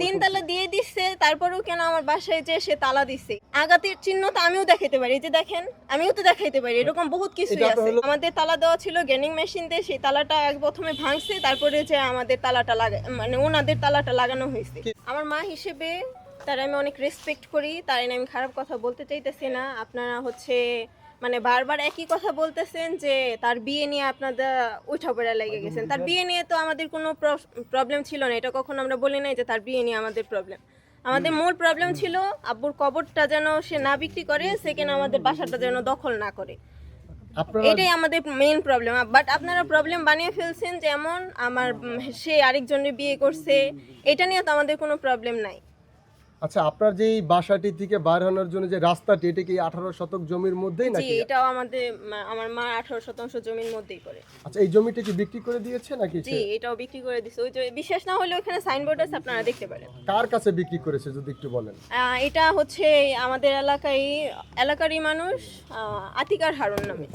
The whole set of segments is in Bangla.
তিন তালা দিয়ে দিচ্ছে, তারপরেও কেন আমার বাসায় যে সে তালা দিচ্ছে। আঘাতের চিহ্ন তো আমিও দেখাইতে পারি, এই যে দেখেন আমিও তো দেখাইতে পারি, এরকম বহুত কিছুই আছে। আমাদের তালা দেওয়া ছিল গ্যানিং মেশিন দিয়ে, সেই তালাটা প্রথমে ভাঙছে, তারপরে যে আমাদের তালাটা মানে ওনাদের তালাটা লাগানো হয়েছে। আমার মা হিসেবে তার আমি অনেক রেসপেক্ট করি, তার আমি খারাপ কথা বলতে চাইতেছি না। আপনারা মানে বারবার একই কথা বলতেছেন যে তার বিয়ে নিয়ে আপনাদের উঠাপড়া লেগে গেছেন। তার বিয়ে নিয়ে তো আমাদের কোনো প্রবলেম ছিল না, এটা কখনো আমরা বলি নাই যে তার বিয়ে নিয়ে আমাদের প্রবলেম। আমাদের মূল প্রবলেম ছিল আব্বুর কবরটা যেন সে না বিক্রি করে, সেকেন্ড আমাদের বাসাটা যেন দখল না করে, এটাই আমাদের মেইন প্রবলেম। বাট আপনারা প্রবলেম বানিয়ে ফেলছেন, যেমন সে আরেকজনের বিয়ে করছে, এটা নিয়ে তো আমাদের কোনো প্রবলেম নাই। আচ্ছা, আপনার যে বাসাটি থেকে বাইর হওয়ার জন্য যে রাস্তাটি, এটা কি 18 শতক জমির মধ্যেই জি, নাকি? এটাও আমার মা 18 শতাংশ জমির মধ্যেই করে। আচ্ছা, এই জমিটা কি বিক্রি করে দিয়েছে নাকি? জি, এটাও বিক্রি করে দিছে। ওই যে বিশ্বাস না হলে ওখানে সাইনবোর্ড আছে, আপনারা দেখতে পারেন। কার কাছে বিক্রি করেছে যদি একটু বলেন? এটা আমাদের এলাকারই মানুষ, আতিকার হারুন নামে।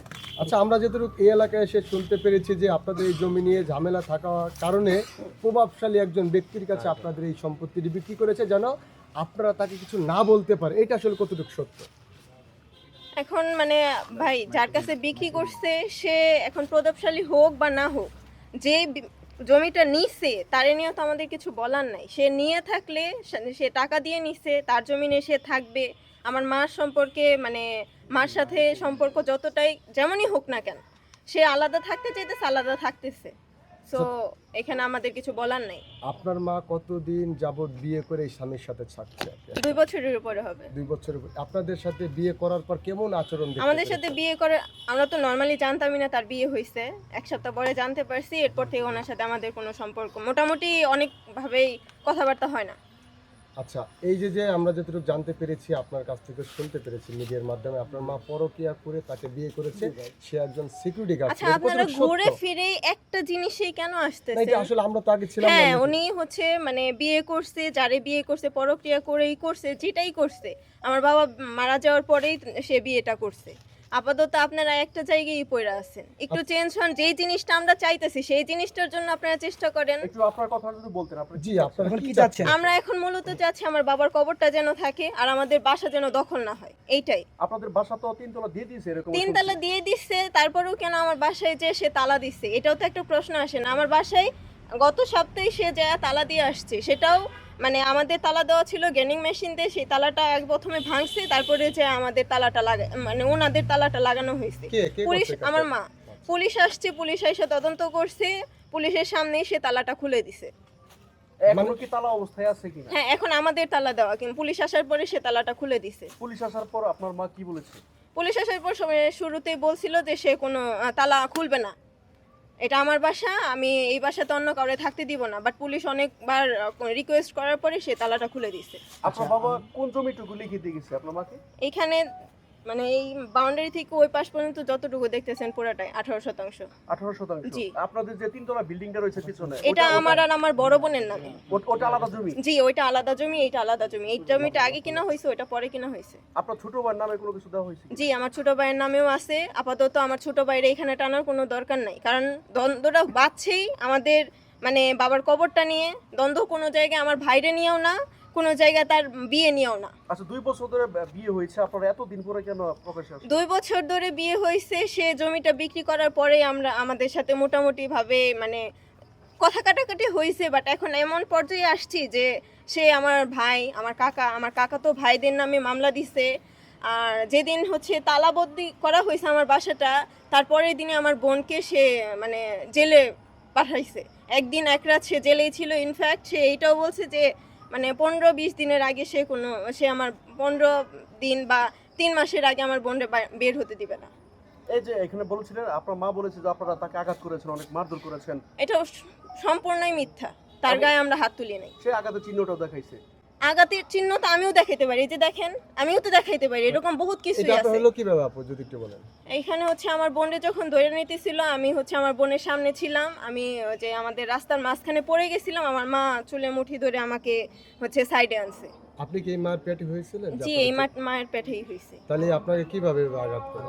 আচ্ছা, আমরা যেটুকু এই এলাকায় এসে শুনতে পেরেছি যে আপনাদের এই জমি নিয়ে ঝামেলা থাকার কারণে প্রভাবশালী একজন ব্যক্তির কাছে আপনাদের এই সম্পত্তিটি বিক্রি করেছে, যেন আপনারা তাকে কিছু না বলতে পারে। এটা আসলে কতটুকু সত্য? এখন মানে ভাই, যার কাছে বিক্রি করছে সে এখন প্রতাপশালী হোক বা না হোক, যে জমিটা নিছে তারে নিয়ে তো আমাদের কিছু বলার নাই। সে নিয়ে থাকলে সে টাকা দিয়ে নিছে, তার জমিনে সে থাকবে। আমার মার সম্পর্কে মানে মার সাথে সম্পর্ক যতটাই যেমনই হোক না কেন, সে আলাদা থাকতে চাইতেছে, আলাদা থাকতেছে। সো এখানে আমাদের কিছু বলার নাই। আপনার মা কতদিন যাবত বিয়ে করে এই স্বামীর সাথে থাকছে? 2 বছরের উপরে হবে। 2 বছরের উপর। আপনাদের সাথে বিয়ে করার পর কেমন আচরণ দেখতে আমাদের পেরেছেন? সাথে বিয়ে করে আমরা তো নর্মালি জানতামই না তার বিয়ে হয়েছে। 1 সপ্তাহ পরে জানতে পারছি। এরপর থেকে ওনার সাথে আমাদের কোনো সম্পর্ক মোটামুটি অনেকভাবেই কথাবার্তা হয় না। আচ্ছা, এই যে আমরা যতটুকু জানতে পেরেছি, আপনার কাছ থেকে শুনতে পেরেছি মিডিয়ার মাধ্যমে, আপনার মা পরকীয়া করে তাকে বিয়ে করেছে, সে একজন সিকিউরিটি গার্ড। আচ্ছা, আপনারা ঘুরে ফিরে একটা জিনিসেই কেন আসতেছেন? এটা আসলে আমরা তো আগে ছিলাম না। হ্যাঁ, উনি মানে বিয়ে করছে, যারে বিয়ে করছে পরক্রিয়া করেই করছে, যেটাই করছে। আমার বাবা মারা যাওয়ার পরেই সে বিয়েটা করছে। আপাতত আপনারা একটা জায়গায় পড়ে আছেন, একটু চেঞ্জ হন। যেই জিনিসটা আমরা চাইতেছি সেই জিনিসটার জন্য আপনারা চেষ্টা করেন। একটু আপনার কথা যদি বলতেন। আপনি জি, আপনারা কি চাচ্ছেন? আমরা এখন মূলত চাচ্ছি আমার বাবার কবরটা যেন থাকে, আর আমাদের বাসা যেন দখল না হয়, এইটাই। আপনাদের বাসা তো 3 তলা দিয়ে দিয়েছে, এরকম 3 তালা দিয়ে দিচ্ছে, তারপরেও কেন আমার বাসায় যে সে তালা দিচ্ছে, এটাও তো একটা প্রশ্ন আসে না? আমার বাসায় গত সপ্তাহে সে যা তালা দিয়ে আসছে, সেটাও মানে আমাদের তালা দেওয়া ছিল গ্যানিং মেশিন দিয়ে, সেই তালাটা প্রথমে ভাঙছে, তারপরে যে আমাদের তালাটা মানে ওনাদের তালাটা লাগানো হয়েছে। পুলিশ, আমার মা, পুলিশ আসছে, পুলিশ এসে তদন্ত করছে, পুলিশের সামনেই সে তালাটা খুলে দিছে। এখনো কি তালা অবস্থায় আছে কিনা? হ্যাঁ, এখন আমাদের তালা দেওয়া, কিন্তু পুলিশ আসার পরে সে তালাটা খুলে দিছে। পুলিশ আসার পর আপনার মা কি বলেছে? পুলিশ আসার পর শুরুতেই বলছিল যে সে কোনো তালা খুলবে না, এটা আমার বাসা, আমি এই বাসাতে অন্য কাউরে থাকতে দিব না। বাট পুলিশ অনেকবার রিকোয়েস্ট করার পরে সে তালাটা খুলে দিছে। আপনার বাবা কোন জমিটুকু লিখে দিয়ে গেছে আপনার মাকে? এখানে মানে এই বাউন্ডারি থেকে ওই পাশ পর্যন্ত যতটুকু দেখতেছেন পুরোটাই 18 শতাংশ। 18 শতাংশ। জি। আপনাদের যে 3 তলা বিল্ডিংটা রয়েছে পিছনে, এটা আমার আর আমার বড় বোনের নামে। ওটা আলাদা জমি? জি, ওইটা আলাদা জমি, এইটা আলাদা জমি। এই জমিটা আগে কিনা হয়েছে, ওইটা পরে কিনা হয়েছে। আপনার ছোট ভাইয়ের নামে কোনো কিছু দেওয়া হয়েছে? জি, আমার ছোট ভাইয়ের নামেও আছে। আপাতত আমার ছোট ভাইয়ের এখানে টানার কোনো দরকার নাই, কারণ দ্বন্দ্বটা বাড়ছেই আমাদের মানে বাবার কবরটা নিয়ে। দ্বন্দ্ব কোনো জায়গায় আমার ভাইরে নিয়েও না, কোনো জায়গায় তার বিয়ে নিয়েও না। আচ্ছা, 2 বছর ধরে বিয়ে হয়েছে, আপনারা এত দিন পরে কেন প্রকাশ্যে আসছেন? 2 বছর ধরে বিয়ে হয়েছে, সে জমিটা বিক্রি করার পরেই আমাদের সাথে মোটামুটি ভাবে মানে কথা কাটাকাটি হয়েছে। বাট এখন এমন পর্যায়ে আসছি যে সে আমার ভাই, আমার কাকা তো ভাইদের নামে মামলা দিছে। আর যেদিন তালাবন্দি করা হয়েছে আমার বাসাটা, তারপরের দিনে আমার বোনকে সে মানে জেলে পাঠাইছে। একদিন এক রাত সে জেলেই ছিল। ইনফ্যাক্ট সে এইটাও বলছে যে মানে 15-20 দিনের আগে সে আমার 15 দিন বা 3 মাসের আগে আমার বোনকে বের হতে দিবে না। এই যে এখানে বলেছিলেন, আপনার মা বলেছে যে আপনারা তাকে আঘাত করেছেন, অনেক মারধর করেছেন। এটা সম্পূর্ণই মিথ্যা। তার গায়ে আমরা হাত তুলি নাই। সে আঘাতের চিহ্নটাও দেখাইছে। আঘাতের চিহ্ন তো আমিও দেখাইতে পারি, এই যে দেখেন আমিও তো দেখাইতে পারি, এরকম বহুত কিছুই এটা আছে। হলো কিভাবে আপু যদি একটু বলেন? এইখানে আমার বোনকে যখন ধরে নিতেছিল, আমি আমার বোনের সামনে ছিলাম, আমি যে আমাদের রাস্তার মাঝখানে পড়ে গেছিলাম, আমার মা চুলে মুঠি ধরে আমাকে সাইডে আনছে। আপনি কি এই মার পেটে হয়েছিলেন? জি, এই মায়ের পেটেই হয়েছে। তাহলে আপনাকে কিভাবে আঘাত করে?